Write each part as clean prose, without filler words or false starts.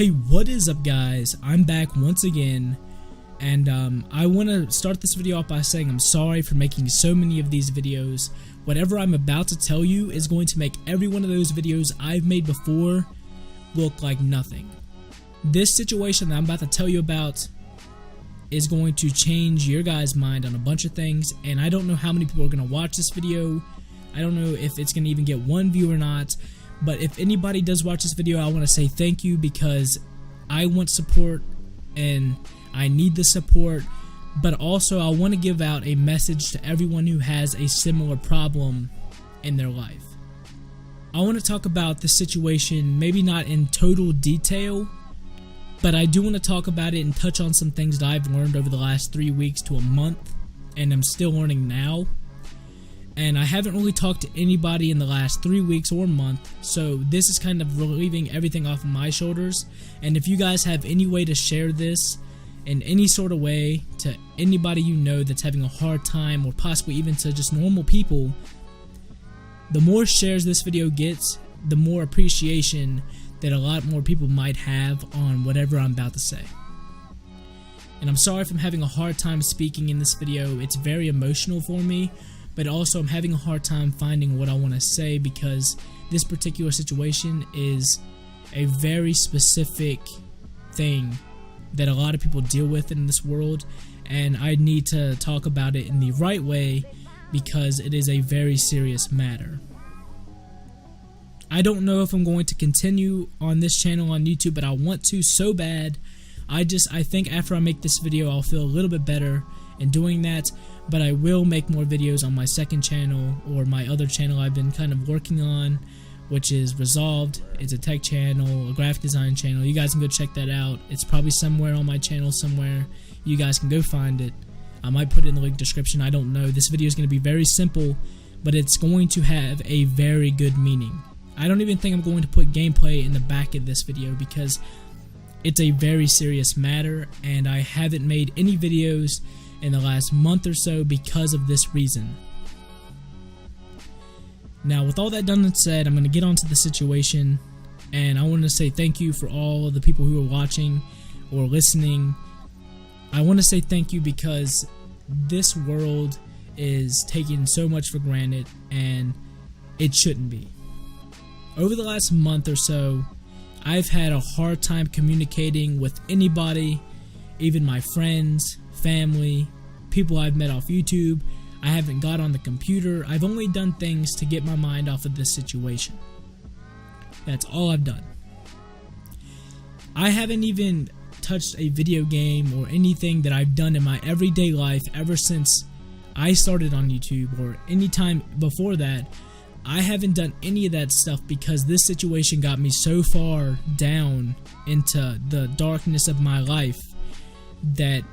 Hey, what is up guys? I'm back once again, and I want to start this video off by saying I'm sorry for making so many of these videos. Whatever I'm about to tell you is going to make every one of those videos I've made before look like nothing. This situation that I'm about to tell you about is going to change your guys' mind on a bunch of things, and I don't know how many people are going to watch this video. I don't know if it's going to even get one view or not. But if anybody does watch this video, I want to say thank you, because I want support and I need the support. But also I want to give out a message to everyone who has a similar problem in their life. I want to talk about the situation, maybe not in total detail, but I do want to talk about it and touch on some things that I've learned over the last 3 weeks to a month, and I'm still learning now. And I haven't really talked to anybody in the last 3 weeks or month, so this is kind of relieving everything off of my shoulders. And if you guys have any way to share this in any sort of way to anybody you know that's having a hard time, or possibly even to just normal people, the more shares this video gets, the more appreciation that a lot more people might have on whatever I'm about to say. And I'm sorry if I'm having a hard time speaking in this video. It's very emotional for me. But also I'm having a hard time finding what I want to say, because this particular situation is a very specific thing that a lot of people deal with in this world, and I need to talk about it in the right way because it is a very serious matter. I don't know if I'm going to continue on this channel on YouTube, but I want to so bad. I think after I make this video I'll feel a little bit better in doing that, but I will make more videos on my second channel, or my other channel I've been kind of working on, which is Resolved. It's a tech channel, a graphic design channel. You guys can go check that out. It's probably somewhere on my channel somewhere. You guys can go find it. I might put it in the link description. I don't know. This video is going to be very simple, but it's going to have a very good meaning. I don't even think I'm going to put gameplay in the back of this video, because it's a very serious matter, and I haven't made any videos in the last month or so because of this reason. Now, with all that done and said, I'm going to get onto the situation, and I want to say thank you for all of the people who are watching or listening. I want to say thank you because this world is taken so much for granted, and it shouldn't be. Over the last month or so, I've had a hard time communicating with anybody, even my friends, family, people I've met off YouTube. I haven't got on the computer. I've only done things to get my mind off of this situation. That's all I've done. I haven't even touched a video game or anything that I've done in my everyday life ever since I started on YouTube, or any time before that. I haven't done any of that stuff because this situation got me so far down into the darkness of my life that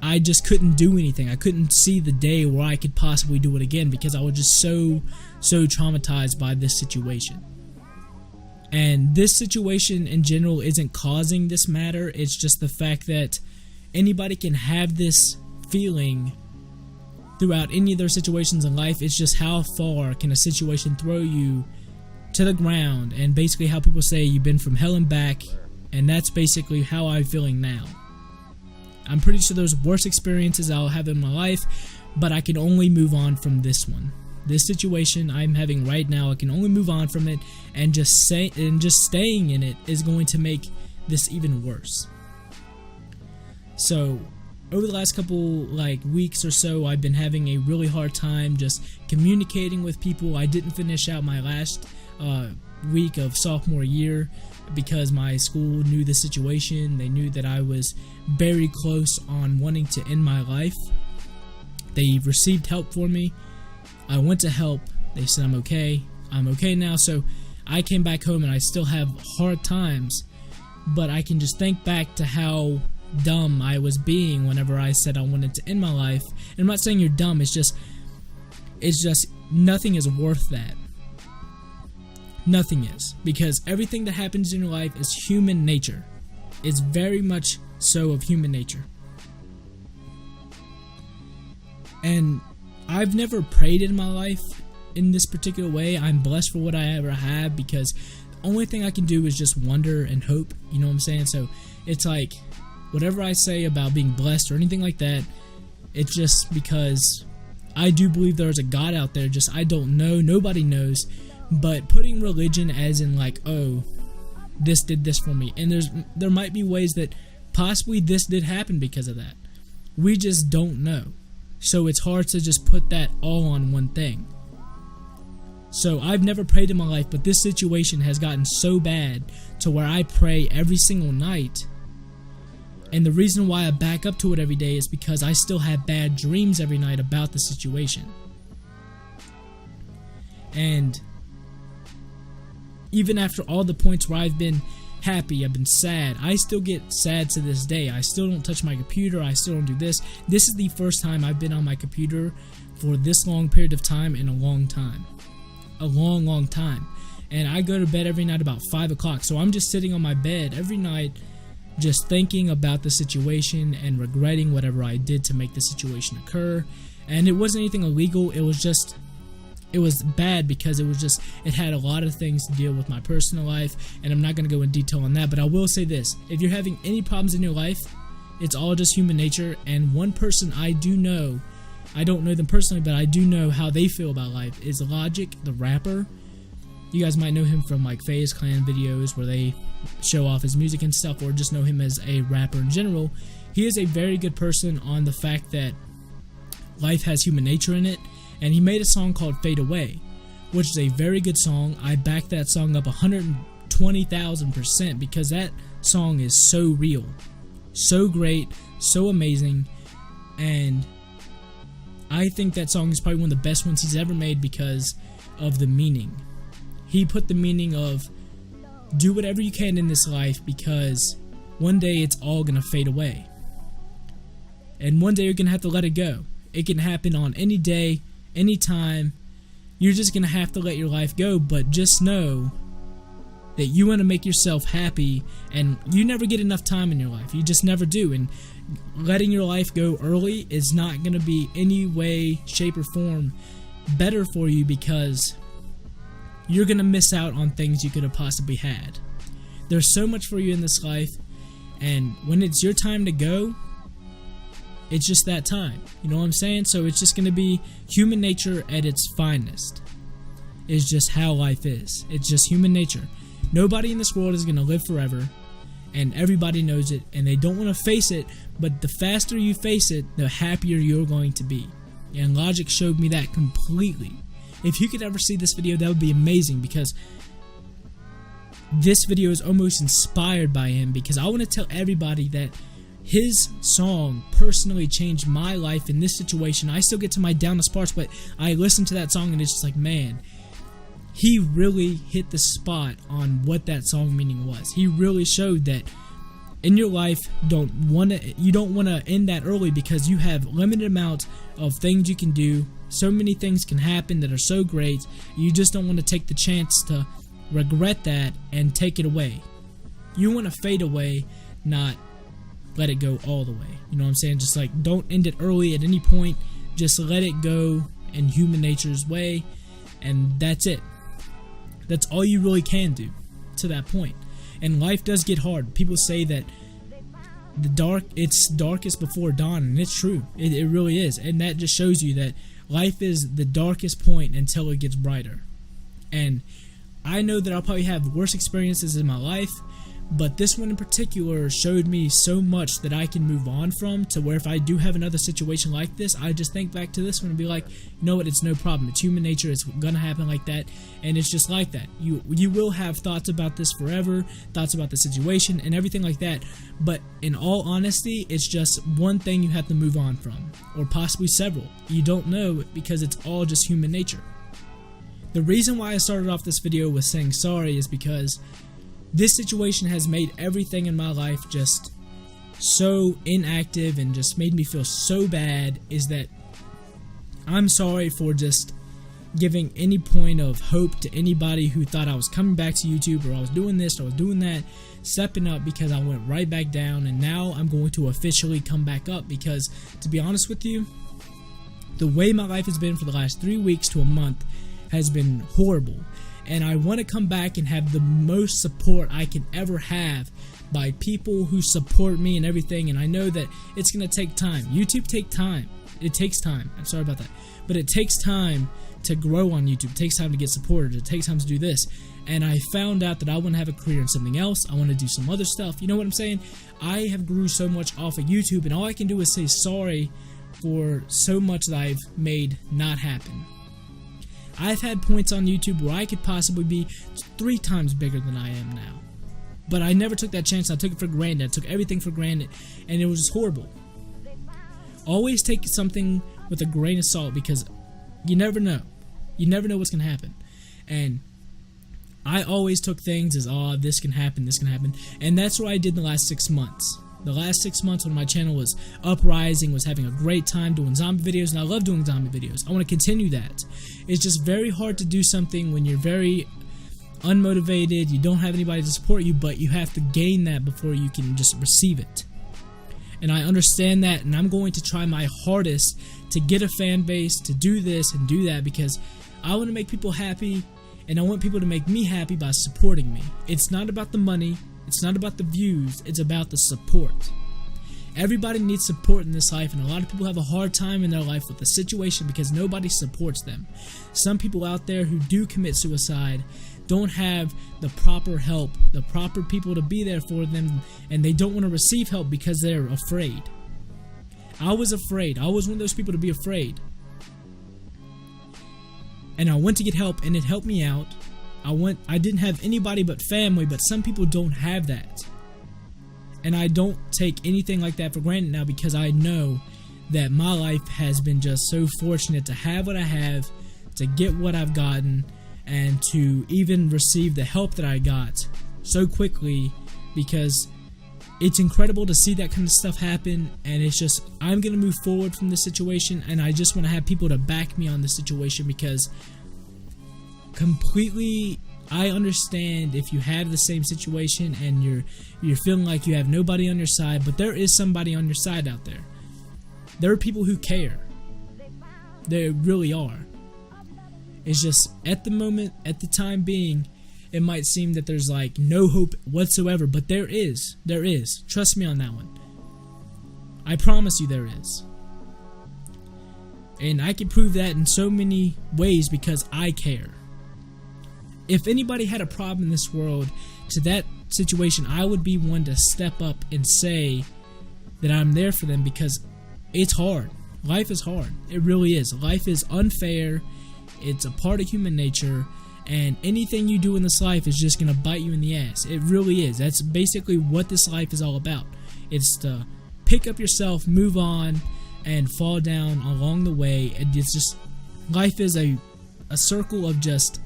I just couldn't do anything. I couldn't see the day where I could possibly do it again, because I was just so traumatized by this situation. And this situation in general isn't causing this matter. It's just the fact that anybody can have this feeling throughout any of their situations in life. It's just how far can a situation throw you to the ground, and basically how people say you've been from hell and back, and that's basically how I'm feeling now. I'm pretty sure there's worse experiences I'll have in my life, but I can only move on from this one. This situation I'm having right now, I can only move on from it, and just staying in it is going to make this even worse. So over the last couple weeks or so, I've been having a really hard time just communicating with people. I didn't finish out my last week of sophomore year because my school knew the situation. They knew that I was very close on wanting to end my life. They received help for me. I went to help. They said I'm okay. I'm okay now. So I came back home, and I still have hard times, but I can just think back to how dumb I was being whenever I said I wanted to end my life. And I'm not saying you're dumb, it's just nothing is worth that. Nothing is, because everything that happens in your life is human nature. It's very much so of human nature. And I've never prayed in my life in this particular way. I'm blessed for what I ever have, because only thing I can do is just wonder and hope, you know what I'm saying? So it's like, whatever I say about being blessed or anything like that, it's just because I do believe there's a God out there, just I don't know, nobody knows. But putting religion as in like, oh, this did this for me, and there might be ways that possibly this did happen because of that. We just don't know. So it's hard to just put that all on one thing. So I've never prayed in my life, but this situation has gotten so bad to where I pray every single night. And the reason why I back up to it every day is because I still have bad dreams every night about the situation. And even after all the points where I've been happy, I've been sad, I still get sad to this day. I still don't touch my computer, I still don't do this. This is the first time I've been on my computer for this long period of time in a long time. A long time. And I go to bed every night about 5 o'clock. So I'm just sitting on my bed every night just thinking about the situation and regretting whatever I did to make the situation occur. And it wasn't anything illegal, it was bad because it had a lot of things to deal with my personal life, and I'm not going to go in detail on that, but I will say this: if you're having any problems in your life, it's all just human nature. And one person I do know, I don't know them personally, but I do know how they feel about life, is Logic, the rapper. You guys might know him from like FaZe Clan videos where they show off his music and stuff, or just know him as a rapper in general. He is a very good person on the fact that life has human nature in it, and he made a song called Fade Away, which is a very good song. I back that song up 120,000% because that song is so real, so great, so amazing, and I think that song is probably one of the best ones he's ever made because of the meaning. He put the meaning of do whatever you can in this life because one day it's all going to fade away. And one day you're going to have to let it go. It can happen on any day, any time. You're just going to have to let your life go, but just know that you want to make yourself happy, and you never get enough time in your life. You just never do. And letting your life go early is not going to be any way, shape, or form better for you because you're going to miss out on things you could have possibly had. There's so much for you in this life, and when it's your time to go, it's just that time. You know what I'm saying? So it's just going to be human nature at its finest. It's just how life is. It's just human nature. Nobody in this world is going to live forever, and everybody knows it, and they don't want to face it, but the faster you face it, the happier you're going to be. And Logic showed me that completely. If you could ever see this video, that would be amazing, because this video is almost inspired by him, because I want to tell everybody that his song personally changed my life in this situation. I still get to my downest parts, but I listen to that song and it's just like, man, he really hit the spot on what that song meaning was. He really showed that in your life, you don't want to end that early because you have limited amount of things you can do. So many things can happen that are so great. You just don't want to take the chance to regret that and take it away. You want to fade away, not let it go all the way. You know what I'm saying? Just like, don't end it early at any point. Just let it go in human nature's way, and that's it. That's all you really can do to that point. And life does get hard. People say that it's darkest before dawn, and it's true. It really is. And that just shows you that life is the darkest point until it gets brighter. And I know that I'll probably have worse experiences in my life, but this one in particular showed me so much that I can move on from, to where if I do have another situation like this, I just think back to this one and be like, you know what, it's no problem. It's human nature. It's gonna happen like that, and it's just like that. You will have thoughts about this forever, thoughts about the situation and everything like that, but in all honesty, it's just one thing you have to move on from, or possibly several. You don't know, because it's all just human nature. The reason why I started off this video with saying sorry is because this situation has made everything in my life just so inactive and just made me feel so bad. Is that I'm sorry for just giving any point of hope to anybody who thought I was coming back to YouTube, or I was doing this, or I was doing that, stepping up, because I went right back down, and now I'm going to officially come back up. Because to be honest with you, the way my life has been for the last 3 weeks to a month has been horrible. and I want to come back and have the most support I can ever have by people who support me and everything. And I know that it's going to take time. YouTube takes time. It takes time. I'm sorry about that. But it takes time to grow on YouTube. It takes time to get supported. It takes time to do this. And I found out that I want to have a career in something else. I want to do some other stuff. You know what I'm saying? I have grew so much off of YouTube, and all I can do is say sorry for so much that I've made not happen. I've had points on YouTube where I could possibly be 3 times bigger than I am now. But I never took that chance. I took it for granted. I took everything for granted, and it was just horrible. Always take something with a grain of salt, because you never know. You never know what's going to happen. And I always took things as, oh, this can happen, this can happen. And that's what I did in the last 6 months. The last 6 months when my channel was uprising, was having a great time doing zombie videos, and I love doing zombie videos. I want to continue that. It's just very hard to do something when you're very unmotivated, you don't have anybody to support you, but you have to gain that before you can just receive it. And I understand that, and I'm going to try my hardest to get a fan base, to do this and do that, because I want to make people happy, and I want people to make me happy by supporting me. It's not about the money, it's not about the views, it's about the support. Everybody needs support in this life, and a lot of people have a hard time in their life with the situation because nobody supports them. Some people out there who do commit suicide don't have the proper help, the proper people to be there for them, and they don't want to receive help because they're afraid. I was afraid. I was one of those people to be afraid. And I went to get help, and it helped me out. I didn't have anybody but family, but some people don't have that. And I don't take anything like that for granted now, because I know that my life has been just so fortunate to have what I have, to get what I've gotten, and to even receive the help that I got so quickly, because it's incredible to see that kind of stuff happen. And it's just, I'm going to move forward from this situation, and I just want to have people to back me on this situation, because completely I understand if you have the same situation and you're feeling like you have nobody on your side, but there is somebody on your side out there. There are people who care. There really are. It's just, at the moment, at the time being, it might seem that there's like no hope whatsoever, but there is. There is. Trust me on that one. I promise you there is. And I can prove that in so many ways because I care. If anybody had a problem in this world to that situation, I would be one to step up and say that I'm there for them, because it's hard. Life is hard. It really is. Life is unfair. It's a part of human nature, and anything you do in this life is just going to bite you in the ass. It really is. That's basically what this life is all about. It's to pick up yourself, move on, and fall down along the way. And it's just, life is a circle of just,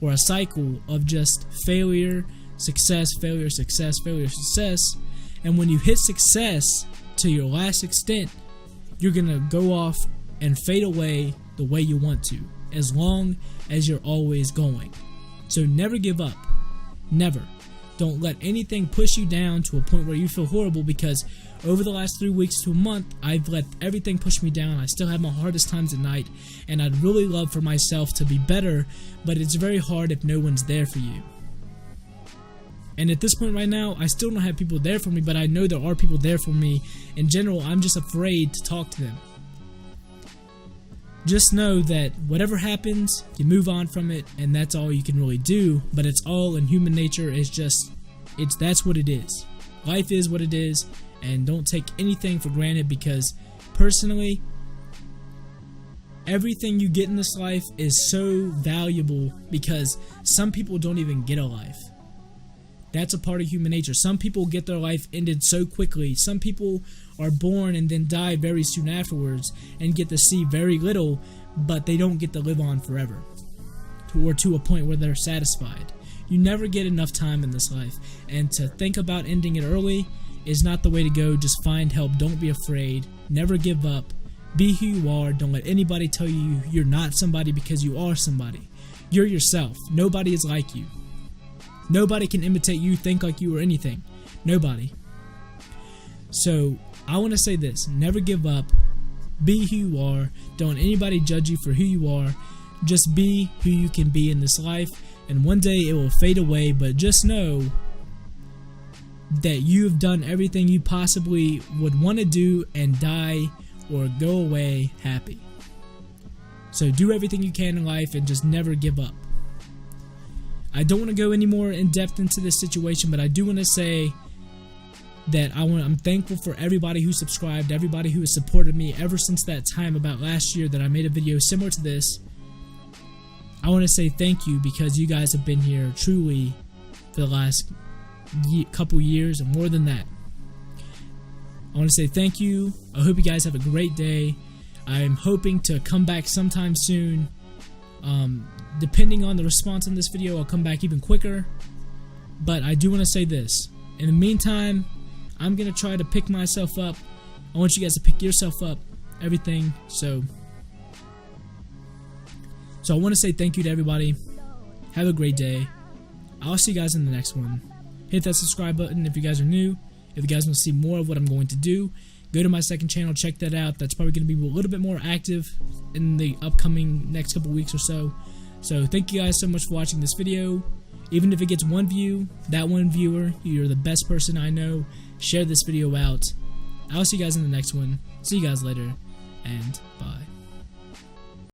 or a cycle of just failure, success, failure, success, failure, success. And when you hit success to your last extent, you're going to go off and fade away the way you want to, as long as you're always going. So never give up. Never. Don't let anything push you down to a point where you feel horrible, because over the last 3 weeks to a month, I've let everything push me down. I still have my hardest times at night, and I'd really love for myself to be better, but it's very hard if no one's there for you. And at this point right now, I still don't have people there for me, but I know there are people there for me. In general, I'm just afraid to talk to them. Just know that whatever happens, you move on from it, and that's all you can really do. But it's all in human nature. That's what it is. Life is what it is, and don't take anything for granted, because personally, everything you get in this life is so valuable, because some people don't even get a life. That's a part of human nature. Some people get their life ended so quickly. Some people are born and then die very soon afterwards and get to see very little, but they don't get to live on forever, or to a point where they're satisfied. You never get enough time in this life, and to think about ending it early is not the way to go. Just find help. Don't be afraid. Never give up. Be who you are. Don't let anybody tell you you're not somebody, because you are somebody. You're yourself. Nobody is like you. Nobody can imitate you, think like you, or anything. Nobody. So, I want to say this. Never give up. Be who you are. Don't let anybody judge you for who you are. Just be who you can be in this life. and one day it will fade away, but just know that you have done everything you possibly would want to do and die or go away happy. So do everything you can in life and just never give up. I don't want to go any more in depth into this situation, but I do want to say that I'm thankful for everybody who subscribed, everybody who has supported me ever since that time about last year that I made a video similar to this. I want to say thank you because you guys have been here truly for the last couple years and more than that. I want to say thank you. I hope you guys have a great day. I'm hoping to come back sometime soon. Depending on the response in this video, I'll come back even quicker. But I do want to say this. In the meantime, I'm going to try to pick myself up. I want you guys to pick yourself up. Everything. So I want to say thank you to everybody. Have a great day. I'll see you guys in the next one. Hit that subscribe button if you guys are new. If you guys want to see more of what I'm going to do, go to my second channel, check that out. That's probably going to be a little bit more active in the upcoming next couple weeks or so. So thank you guys so much for watching this video. Even if it gets one view, that one viewer, you're the best person I know. Share this video out. I'll see you guys in the next one. See you guys later, and bye.